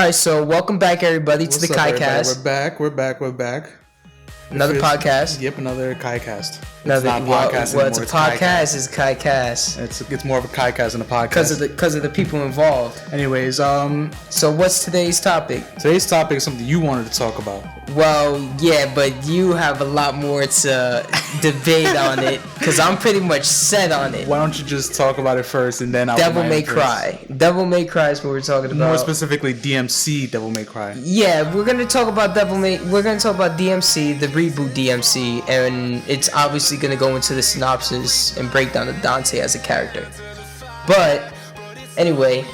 Alright, so welcome back everybody to the What's up, everybody? KaiCast. We're back. Another podcast. Yep, another KaiCast. It's not podcast well, it's a anymore. podcast. It's KaiCast. It's more of a KaiCast than a podcast. Because of the people involved. Anyways, So what's today's topic? today's topic is something you wanted to talk about. Well, yeah, but you have a lot more to debate on it because I'm pretty much set on it. Why don't you just talk about it first and then I'll Devil May Cry. Devil May Cry is what we're talking about. More specifically, DMC Devil May Cry. Yeah, we're gonna talk about We're gonna talk about DMC, the reboot DMC, and it's obviously gonna go into the synopsis and break down of Dante as a character. But anyway,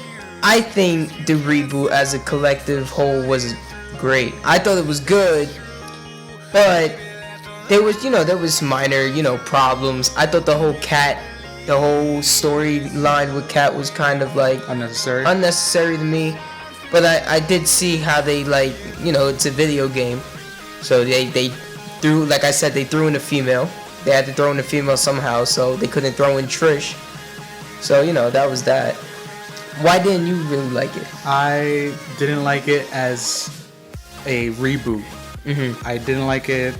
I think the reboot as a collective whole was great. I thought it was good, but there was minor, problems. I thought the whole storyline with Cat was kind of like unnecessary to me. But I did see how they it's a video game, so they threw, like I said, they threw in a female. They had to throw in a female somehow, so they couldn't throw in Trish. So that was that. Why didn't you really like it? I didn't like it as a reboot. I didn't like it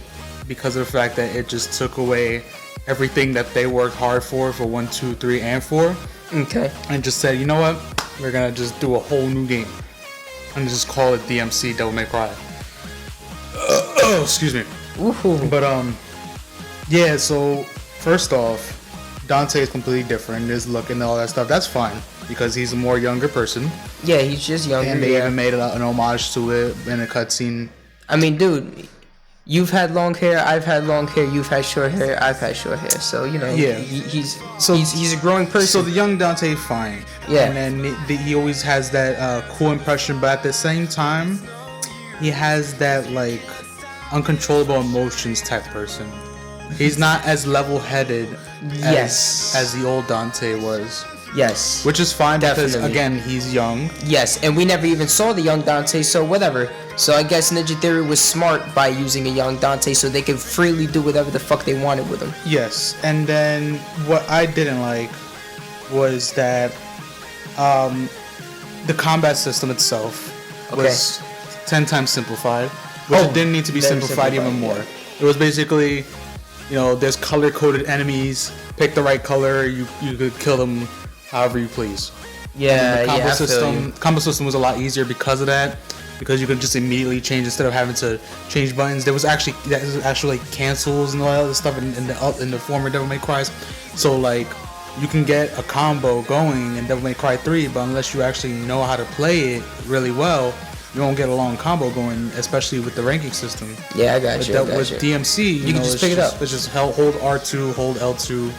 because of the fact that it just took away everything that they worked hard for 1, 2, 3, and 4. Okay. And just said, you know what? We're gonna just do a whole new game and just call it DMC Devil May Cry. Excuse me. Ooh. But yeah. So first off, Dante is completely different. His look and all that stuff. That's fine because he's a more younger person. Yeah, he's just younger. And they even made an homage to it in a cutscene. I mean, dude, you've had long hair. I've had long hair. You've had short hair. I've had short hair. So Yeah. He's a growing person. So the young Dante, fine. Yeah. And then he always has that cool impression, but at the same time, he has that like uncontrollable emotions type person. He's not as level-headed as the old Dante was. Yes. Which is fine because, Definitely. again, he's young. Yes, and we never even saw the young Dante, so whatever. So I guess Ninja Theory was smart by using a young Dante so they could freely do whatever the fuck they wanted with him. Yes, and then what I didn't like was that the combat system itself was 10 times simplified, which it didn't need to be simplified even more. It was basically, there's color-coded enemies, pick the right color, you could kill them however you please. Yeah, and the combo system was a lot easier because of that, because you could just immediately change instead of having to change buttons. There was actually cancels and all that other stuff in the former Devil May Cry. So like you can get a combo going in Devil May Cry 3, but unless you actually know how to play it really well, you won't get a long combo going, especially with the ranking system. Yeah, I got you. With DMC, you can just pick it up. It's just hold R2, hold L2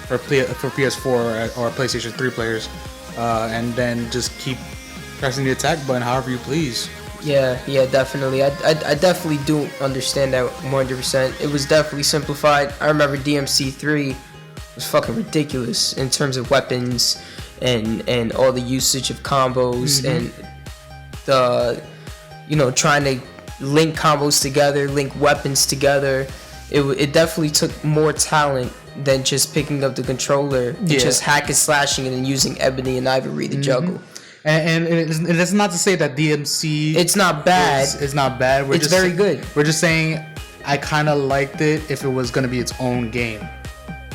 for PS4 or PlayStation 3 players, and then just keep pressing the attack button however you please. Yeah, definitely. I definitely do understand that 100%. It was definitely simplified. I remember DMC 3 was fucking ridiculous in terms of weapons and all the usage of combos and the trying to link combos together, link weapons together. It definitely took more talent than just picking up the controller and just hack and slashing it and using Ebony and Ivory to juggle. And it's not to say that DMC it's not bad. It's not bad. It's very good. We're just saying I kind of liked it if it was gonna be its own game.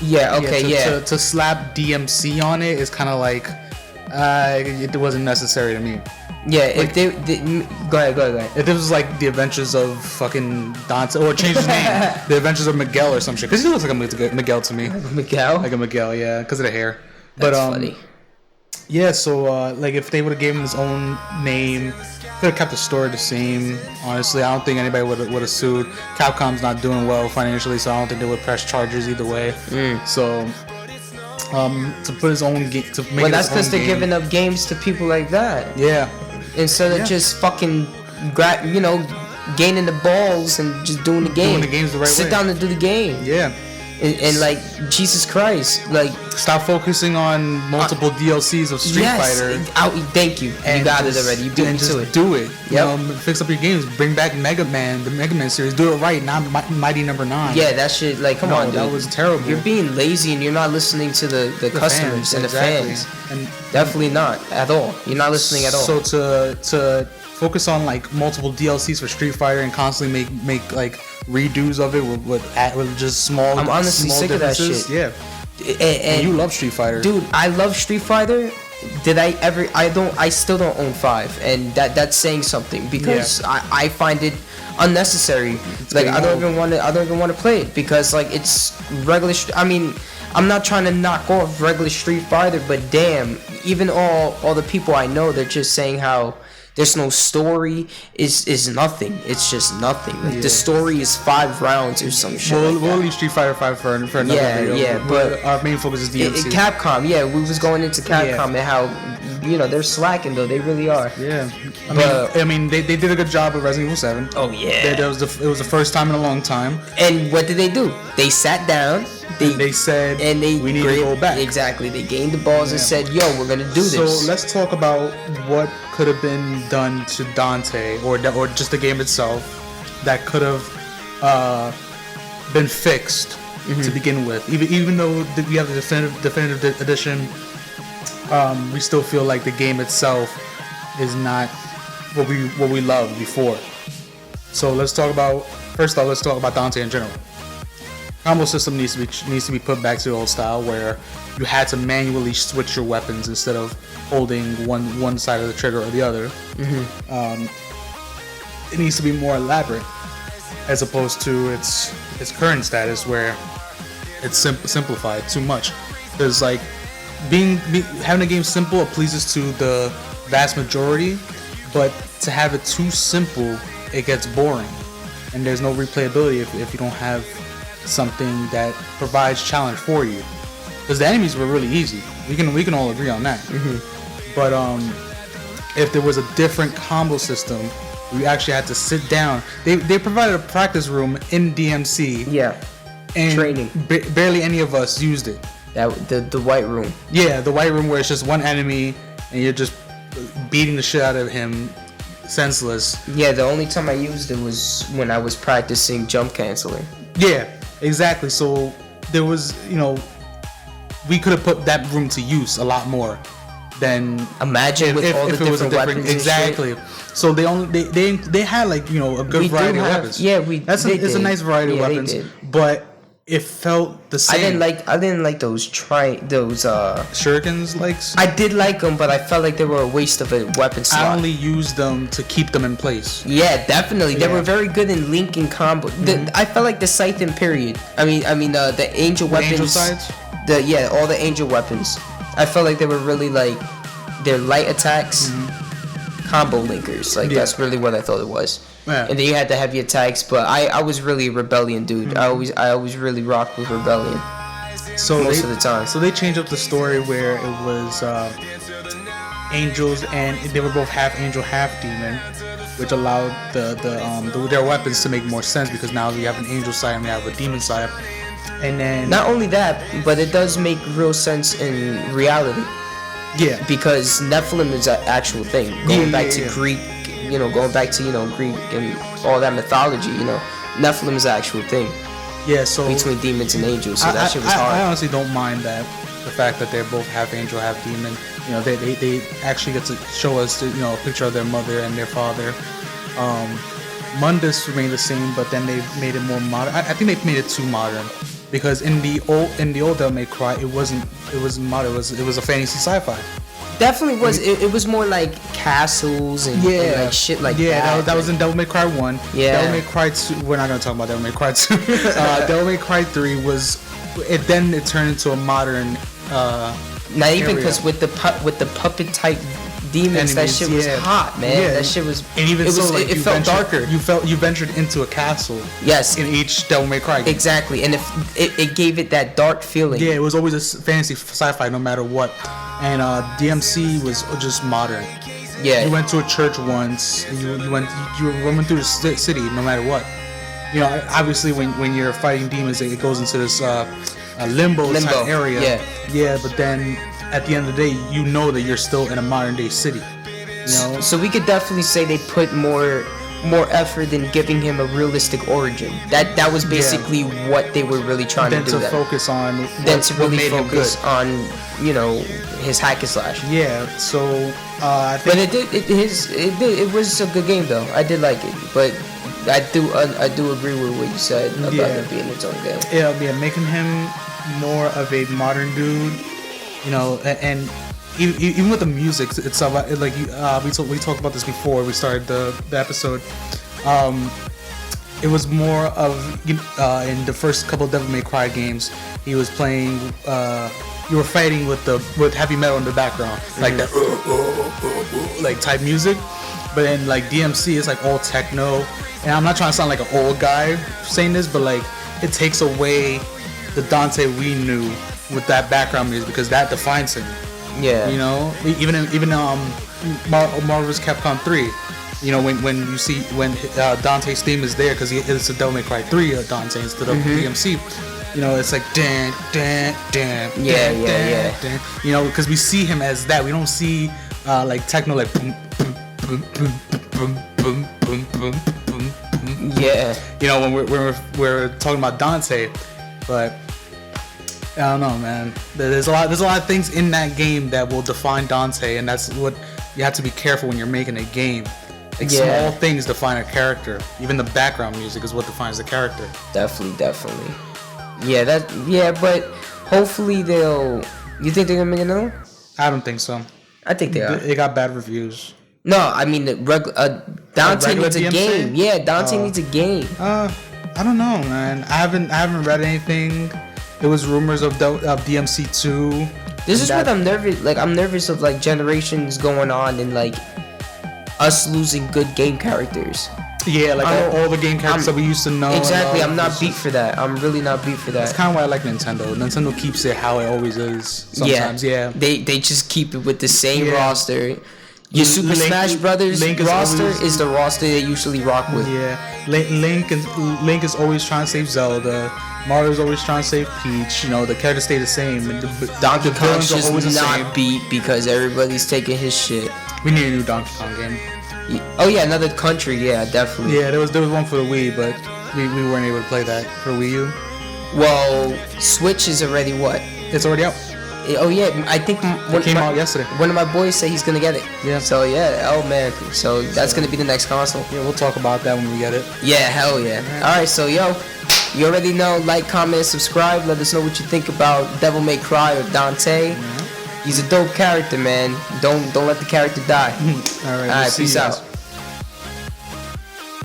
Yeah. Okay. To slap DMC on it is kind of like it wasn't necessary to me. Yeah, like, if they go ahead. If it was like the Adventures of fucking Dante, or change his name, the Adventures of Miguel or some shit, because he looks like a Miguel to me. Miguel? Like a Miguel, yeah, because of the hair. That's funny. Yeah, so like if they would have given him his own name, could have kept the story the same. Honestly, I don't think anybody would have sued. Capcom's not doing well financially, so I don't think they would press charges either way. So to put his own game, to make it that's because they're giving up games to people like that. Yeah. Instead of just fucking, gaining the balls and just doing the game. Doing the games the right way. Sit down and do the game. Yeah. And like, Jesus Christ, like, stop focusing on multiple DLCs of Street Fighter. Thank you. You got it already. You beat me to it. Do it. Fix up your games. Bring back Mega Man, the Mega Man series. Do it right, not Mighty Number 9. Yeah, that shit. Like, come on, dude. That was terrible. You're being lazy and you're not listening to the customers and the fans. And definitely not at all. You're not listening at all. So to focus on like multiple DLCs for Street Fighter and constantly make like redos of it with just small. I'm honestly small sick of that differences. shit. Yeah, and you love Street Fighter, dude. I love Street Fighter. Did I ever? I still don't own 5, and that's saying something because I find it unnecessary. It's like I don't old. even want to play it because like it's regular. I mean, I'm not trying to knock off regular Street Fighter, but damn, even all the people I know, they're just saying how there's no story, is nothing. It's just nothing. Like the story is 5 rounds or some shit. We'll leave Street Fighter 5 for another video. Yeah, but our main focus is DMC. Capcom, we was going into Capcom and how they're slacking though. They really are. Yeah, I mean they did a good job with Resident Evil 7. Oh yeah, it was the first time in a long time. And what did they do? They sat down. They said we need to go back. Exactly. They gained the balls and said, "Yo, we're gonna do this." So let's talk about what could have been done to Dante or just the game itself that could have been fixed to begin with. Even though we have the definitive edition, we still feel like the game itself is not what we loved before. So let's talk about Dante in general. Combo system needs to be put back to the old style where you had to manually switch your weapons instead of holding one side of the trigger or the other. It needs to be more elaborate as opposed to its current status where it's simplified too much. There's like having a game simple, it pleases to the vast majority, but to have it too simple, it gets boring, and there's no replayability if you don't have something that provides challenge for you. Because the enemies were really easy. We can all agree on that. But if there was a different combo system, we actually had to sit down. They provided a practice room in DMC. Yeah. And training. Barely any of us used it. The white room. Yeah, the white room where it's just one enemy and you're just beating the shit out of him senseless. Yeah, the only time I used it was when I was practicing jump canceling. Yeah, exactly. So there was, we could have put that room to use a lot more than imagine with all the different weapons. Exactly. So they had like a good variety of weapons. Yeah, it's a nice variety of weapons, but it felt the same. I didn't like those shurikens. I did like them, but I felt like they were a waste of a weapon slot. I only used them to keep them in place. Yeah, definitely. They were very good in linking combo. I felt like the Scythe period. I mean the angel weapons. Angel sides. All the angel weapons. I felt like they were really like their light attacks, combo linkers. Like that's really what I thought it was. Yeah. And then you had the heavy attacks, but I was really a Rebellion dude. I always really rocked with Rebellion. So most of the time. So they changed up the story where it was angels and they were both half angel, half demon, which allowed their weapons to make more sense because now we have an angel side and we have a demon side. And then not only that, but it does make real sense in reality. Yeah. Because Nephilim is an actual thing. Going back to Greek, going back to Greek and all that mythology, Nephilim is an actual thing. Yeah, so between demons and angels, so that shit was hard. I honestly don't mind the fact that they're both half angel, half demon. They actually get to show us a picture of their mother and their father. Mundus remained the same, but then they made it more modern. I think they made it too modern. Because in the old Devil May Cry, it wasn't modern. It was a fantasy sci-fi. Definitely was. It was more like castles and like shit like that. Yeah, that was in Devil May Cry 1. Yeah. Devil May Cry 2. We're not gonna talk about Devil May Cry 2. Devil May Cry 3 was. Then it turned into a modern. Not even because with the puppet type demons, that shit was hot, man. Yeah. That shit was. And even it felt darker. You ventured into a castle. Yes. In each Devil May Cry game. Exactly, and it gave it that dark feeling. Yeah, it was always a fantasy sci-fi, no matter what. And DMC was just modern. Yeah. You went to a church once. You went through the city, no matter what. Obviously when you're fighting demons, it goes into this limbo type area. Yeah. Yeah, but then at the end of the day, that you're still in a modern day city. So we could definitely say they put more more effort in giving him a realistic origin. That was basically what they were really trying to do. Than to focus on. Than to really focus on, you know, his hack and slash. Yeah. So I think. But it was a good game though. I did like it, but I do agree with what you said about it being its own game. Yeah, making him more of a modern dude, you know, and even with the music itself, like we talked about this before we started the episode. It was more of in the first couple of Devil May Cry games, he was playing. You were fighting with heavy metal in the background, like that, like type music. But in like DMC, it's like all techno. And I'm not trying to sound like an old guy saying this, but like it takes away the Dante we knew with that background music because that defines him. Yeah. You know, even Marvel's Capcom 3. You know, when you see Dante's theme is there because it's a Devil May Cry 3 Dante instead of DMC. You know, it's like dan dan dan. Yeah. Dan. You know, because we see him as that. We don't see like techno like boom boom boom boom boom boom boom boom boom. Yeah. You know, when we're talking about Dante, but I don't know, man. There's a lot of things in that game that will define Dante, and that's what you have to be careful when you're making a game. Like small things define a character. Even the background music is what defines the character. Definitely. Yeah, but hopefully you think they're gonna make another one? I don't think so. I think they are. It got bad reviews. No, I mean Dante needs a DMC? game. Yeah, Dante needs a game. I don't know, man. I haven't read anything. There was rumors of DMC 2. This is what I'm nervous. Like I'm nervous of like generations going on and like us losing good game characters. Yeah, like all the game characters that we used to know. Exactly. I'm not beat for that. I'm really not beat for that. That's kind of why I like Nintendo. Nintendo keeps it how it always is. Sometimes, yeah. They just keep it with the same roster. Your Super Smash Brothers roster is the roster they usually rock with. Yeah, Link is always trying to save Zelda. Mario's always trying to save Peach. You know, the characters stay the same. Donkey Kong's just not beat because everybody's taking his shit. We need a new Donkey Kong game. Oh yeah, another country. Yeah, definitely. Yeah, there was one for the Wii, but we weren't able to play that for Wii U. Well, Switch is already what? It's already out. Oh yeah, I think it came out yesterday. One of my boys said he's gonna get it. Yeah. So yeah, oh man, so that's gonna be the next console. Yeah, we'll talk about that when we get it. Yeah, hell yeah. All right, so yo, you already know. Like, comment, subscribe. Let us know what you think about Devil May Cry or Dante. He's a dope character, man. Don't let the character die. All right, peace out.